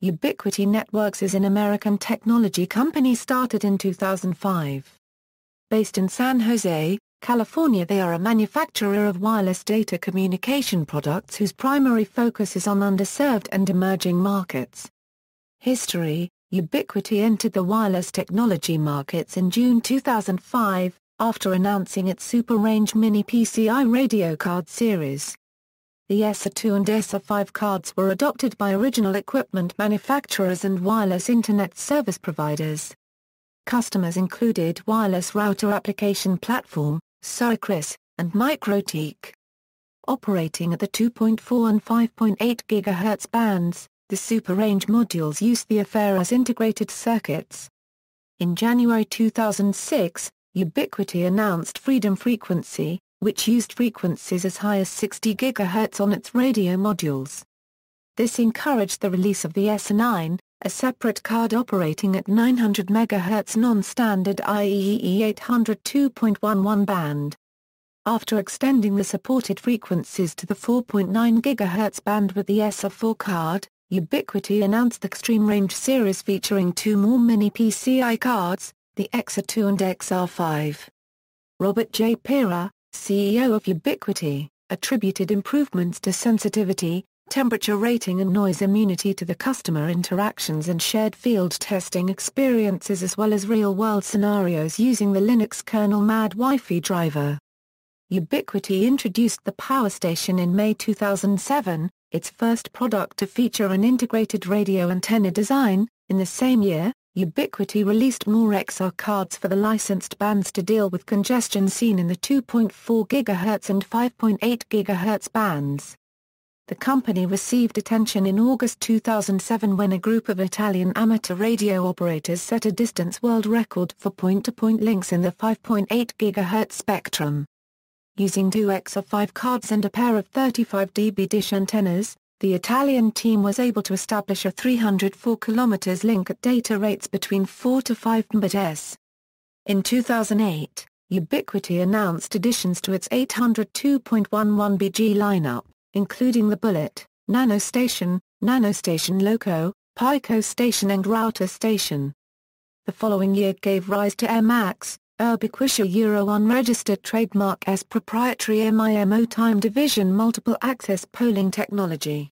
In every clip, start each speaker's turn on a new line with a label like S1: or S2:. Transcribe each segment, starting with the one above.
S1: Ubiquiti Networks is an American technology company started in 2005. Based in San Jose, California, they are a manufacturer of wireless data communication products whose primary focus is on underserved and emerging markets. History: Ubiquiti entered the wireless technology markets in June 2005, after announcing its Super Range Mini PCI radio card series. The ESA2 and ESA5 cards were adopted by original equipment manufacturers and wireless Internet service providers. Customers included Wireless Router Application Platform, Circris, and MikroTik. Operating at the 2.4 and 5.8 GHz bands, the Super Range modules used the AFER as integrated circuits. In January 2006, Ubiquiti announced Freedom Frequency, which used frequencies as high as 60 GHz on its radio modules. This encouraged the release of the ESA9, a separate card operating at 900 MHz non-standard IEEE 802.11 band. After extending the supported frequencies to the 4.9 GHz band with the ESA4 card, Ubiquiti announced the Extreme Range series featuring two more mini PCI cards, the XR2 and XR5. Robert J. Pera, CEO of Ubiquiti, attributed improvements to sensitivity, temperature rating and noise immunity to the customer interactions and shared field testing experiences as well as real-world scenarios using the Linux kernel MAD Wi-Fi driver. Ubiquiti introduced the Power Station in May 2007, its first product to feature an integrated radio antenna design. In the same year, Ubiquiti released more XR cards for the licensed bands to deal with congestion seen in the 2.4 GHz and 5.8 GHz bands. The company received attention in August 2007 when a group of Italian amateur radio operators set a distance world record for point-to-point links in the 5.8 GHz spectrum. Using two XR5 cards and a pair of 35 dB dish antennas, the Italian team was able to establish a 304 km link at data rates between 4 to 5 Mbps. In 2008, Ubiquiti announced additions to its 802.11 BG lineup, including the Bullet, NanoStation, NanoStation Loco, Pico Station and Router Station. The following year gave rise to AirMax, Ubiquiti Euro unregistered trademark as proprietary MIMO time division multiple access polling technology.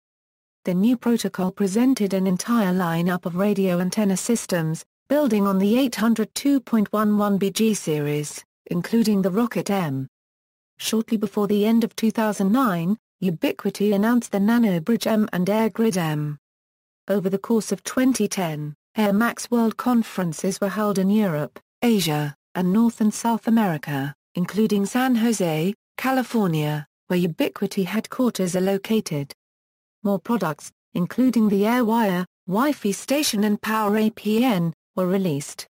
S1: The new protocol presented an entire lineup of radio antenna systems, building on the 802.11 BG series, including the Rocket M. Shortly before the end of 2009, Ubiquiti announced the NanoBridge M and AirGrid M. Over the course of 2010, AirMax World Conferences were held in Europe, Asia, and North and South America, including San Jose, California, where Ubiquiti headquarters are located. More products, including the AirWire, Wi-Fi Station and Power APN, were released.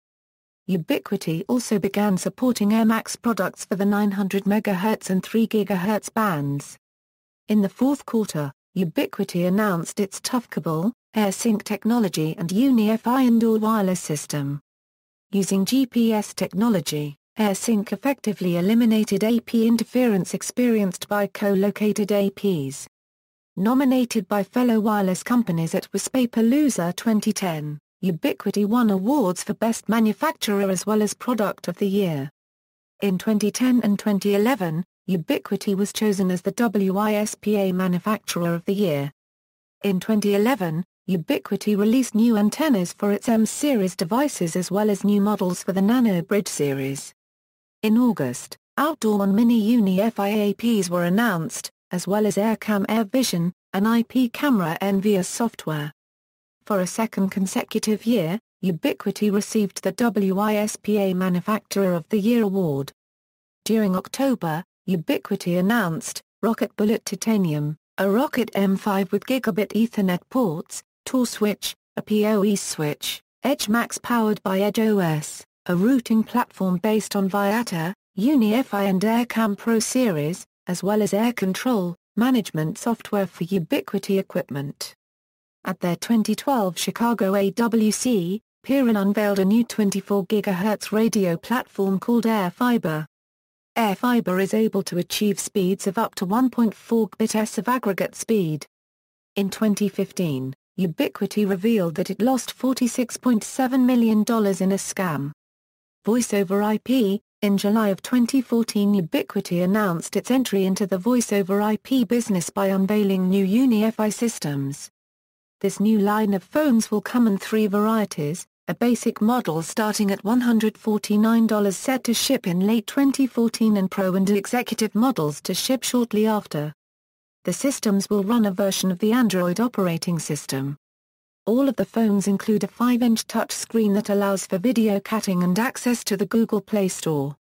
S1: Ubiquiti also began supporting AirMax products for the 900 MHz and 3 GHz bands. In the fourth quarter, Ubiquiti announced its Toughcable, AirSync technology and UniFi indoor wireless system. Using GPS technology, AirSync effectively eliminated AP interference experienced by co-located APs. Nominated by fellow wireless companies at WISPAPalooza 2010, Ubiquiti won awards for Best Manufacturer as well as Product of the Year. In 2010 and 2011, Ubiquiti was chosen as the WISPA Manufacturer of the Year. In 2011, Ubiquiti released new antennas for its M-series devices as well as new models for the NanoBridge series. In August, Outdoor and Mini UniFi APs were announced, as well as AirCam AirVision, an IP camera NVIDIA software. For a second consecutive year, Ubiquiti received the WISPA Manufacturer of the Year award. During October, Ubiquiti announced Rocket Bullet Titanium, a Rocket M5 with gigabit Ethernet ports, Tor switch, a PoE switch, EdgeMax powered by EdgeOS, a routing platform based on Viata, UniFi and AirCam Pro series, as well as air control management software for Ubiquiti equipment. At their 2012 Chicago AWC, Piran unveiled a new 24 GHz radio platform called AirFiber. AirFiber is able to achieve speeds of up to 1.4 Gbps of aggregate speed. In 2015, Ubiquiti revealed that it lost $46.7 million in a scam. Voice over IP. In July of 2014, Ubiquiti announced its entry into the voice over IP business by unveiling new UniFi systems. This new line of phones will come in three varieties, a basic model starting at $149 set to ship in late 2014 and Pro and Executive models to ship shortly after. The systems will run a version of the Android operating system. All of the phones include a 5-inch touchscreen that allows for video chatting and access to the Google Play Store.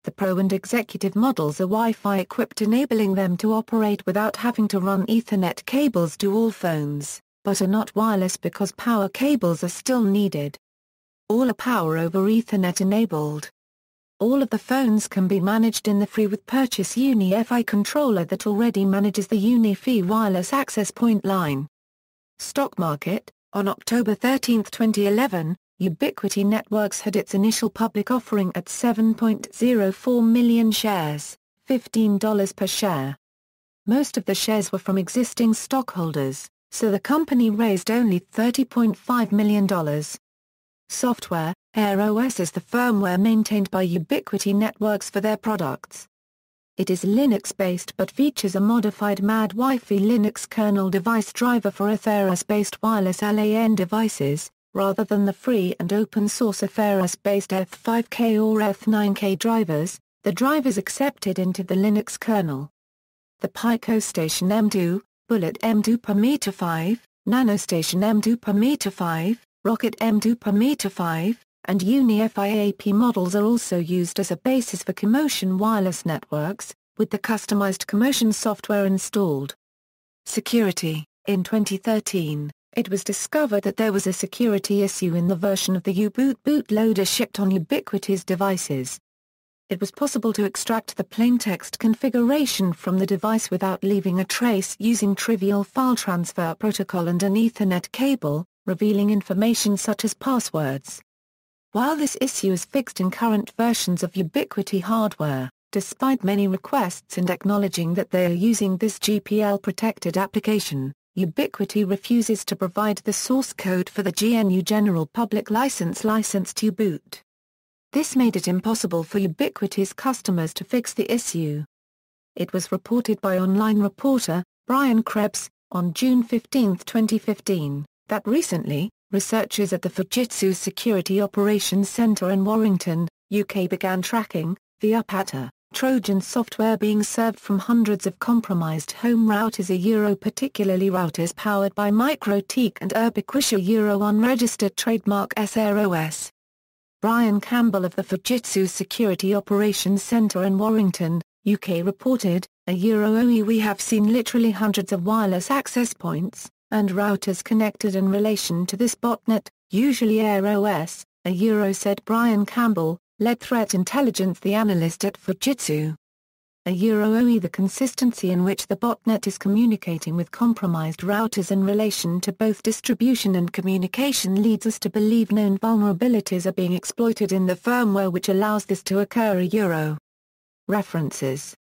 S1: The Pro and Executive models are Wi-Fi equipped, enabling them to operate without having to run Ethernet cables to all phones, but are not wireless because power cables are still needed. All are Power over Ethernet enabled. All of the phones can be managed in the free with purchase UniFi controller that already manages the UniFi wireless access point line. Stock market. On October 13, 2011, Ubiquiti Networks had its initial public offering at 7.04 million shares, $15 per share. Most of the shares were from existing stockholders, so the company raised only $30.5 million. Software. Air OS is the firmware maintained by Ubiquiti Networks for their products. It is Linux-based but features a modified MAD Wi-Fi Linux kernel device driver for Atheros-based wireless LAN devices, rather than the free and open-source Atheros-based F5K or F9K drivers. The drivers accepted into the Linux kernel. The Pico Station M2, Bullet M2 per meter 5, Nanostation M2 per meter 5, Rocket M2 per meter 5, and UniFi AP models are also used as a basis for Commotion wireless networks, with the customized Commotion software installed. Security. In 2013, it was discovered that there was a security issue in the version of the U-Boot bootloader shipped on Ubiquiti's devices. It was possible to extract the plaintext configuration from the device without leaving a trace using trivial file transfer protocol and an Ethernet cable, revealing information such as passwords. While this issue is fixed in current versions of Ubiquiti hardware, despite many requests and acknowledging that they are using this GPL-protected application, Ubiquiti refuses to provide the source code for the GNU General Public License licensed U-Boot. This made it impossible for Ubiquiti's customers to fix the issue. It was reported by online reporter, Brian Krebs, on June 15, 2015, that recently, researchers at the Fujitsu Security Operations Center in Warrington, UK began tracking, via PATA, Trojan software being served from hundreds of compromised home routers particularly routers powered by MikroTik and Ubiquiti unregistered trademark SROS. Brian Campbell of the Fujitsu Security Operations Center in Warrington, UK reported, we have seen literally hundreds of wireless access points and routers connected in relation to this botnet, usually Air OS, said Brian Campbell, led threat intelligence the analyst at Fujitsu. The consistency in which the botnet is communicating with compromised routers in relation to both distribution and communication leads us to believe known vulnerabilities are being exploited in the firmware which allows this to occur. References